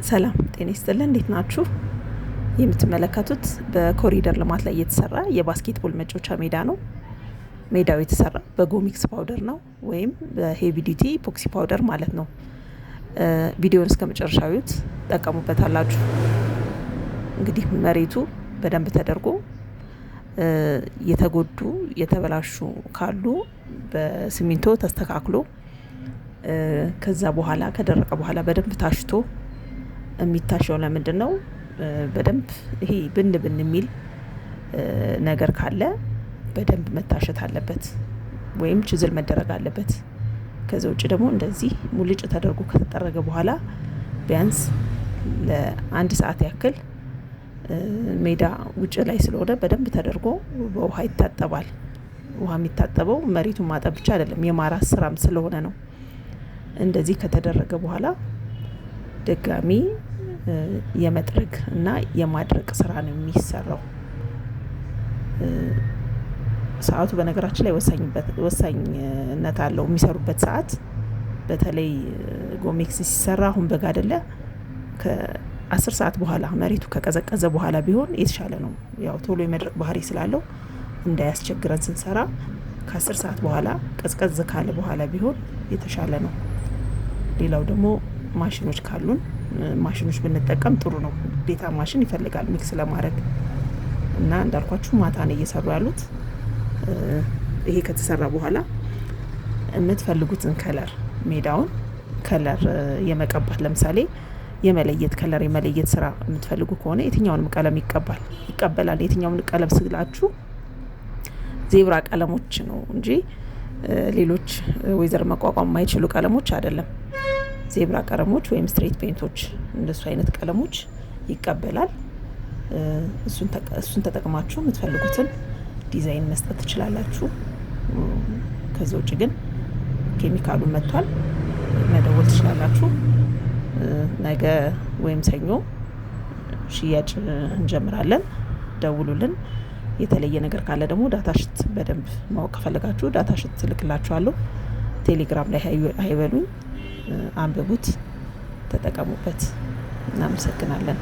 ሰላም ጤና ይስጥልን። እንዴት ናችሁ? የምትመለከቱት በኮሪደር ልማት ላይ የተሰራ የባስኬትቦል መጫወቻ ሜዳ ነው። ሜዳው የተሰራ በጎሚክስ ፓውደር ነው ወይም በሄቪ ዲቲ ኢፖክሲ ፓውደር ማለት ነው። ቪዲዮውን እስከ መጨረሻው እዩት፣ ጠቀሙበታላችሁ። እንግዲህ መሬቱ በደንብ ተደርጎ የተጎዱ የተበላሹ ካሉ በሲሚንቶ ተስተካክሎ ከዛ በኋላ ከደረቀ በኋላ በደንብ ታሽቶ የሚታሸው ለምንድን ነው? በደንብ ይሄ ብን የሚል ነገር ካለ በደንብ መታሸት አለበት ወይም ችዝል መደረግ አለበት። ከዛ ውጭ ደግሞ እንደዚህ ሙልጭ ተደርጎ ከተጠረገ በኋላ ቢያንስ ለአንድ ሰዓት ያክል ሜዳ ውጭ ላይ ስለሆነ በደንብ ተደርጎ በውሃ ይታጠባል። ውሃ የሚታጠበው መሬቱን ማጠብ ብቻ አይደለም፣ የማራስ ስራም ስለሆነ ነው። እንደዚህ ከተደረገ በኋላ ድጋሚ የመጥረግ እና የማድረቅ ስራ ነው የሚሰራው። ሰዓቱ በነገራችን ላይ ወሳኝነት አለው። የሚሰሩበት ሰዓት በተለይ ጎሜክስ ሲሰራ አሁን በጋ አይደለ፣ ከ10 ሰዓት በኋላ መሬቱ ከቀዘቀዘ በኋላ ቢሆን የተሻለ ነው። ያው ቶሎ የመድረቅ ባህሪ ስላለው እንዳያስቸግረን ስንሰራ ከ10 ሰዓት በኋላ ቀዝቀዝ ካለ በኋላ ቢሆን የተሻለ ነው። ሌላው ደግሞ ማሽኖች ካሉን ማሽኖች ብንጠቀም ጥሩ ነው። ግዴታ ማሽን ይፈልጋል ሚክስ ለማድረግ እና እንዳልኳችሁ ማታ ነው እየሰሩ ያሉት። ይሄ ከተሰራ በኋላ የምትፈልጉትን ከለር ሜዳውን ከለር የመቀባት ለምሳሌ የመለየት ስራ የምትፈልጉ ከሆነ የትኛውንም ቀለም ይቀበላል። የትኛውን ቀለም ስላችሁ ዜብራ ቀለሞች ነው እንጂ ሌሎች ወይዘር መቋቋም የማይችሉ ቀለሞች አይደለም። ዜብራ ቀለሞች ወይም ስትሬት ፔንቶች እንደሱ አይነት ቀለሞች ይቀበላል። እሱን ተጠቅማችሁ የምትፈልጉትን ዲዛይን መስጠት ትችላላችሁ። ከዛ ውጭ ግን ኬሚካሉን መጥቷል፣ መደወል ትችላላችሁ። ነገ ወይም ሰኞ ሽያጭ እንጀምራለን፣ ደውሉልን። የተለየ ነገር ካለ ደግሞ ዳታሽት በደንብ ማወቅ ከፈለጋችሁ ዳታሽት ልክላችኋለሁ። ቴሌግራም ላይ አይበሉኝ፣ አንብቡት፣ ተጠቀሙበት። እናመሰግናለን።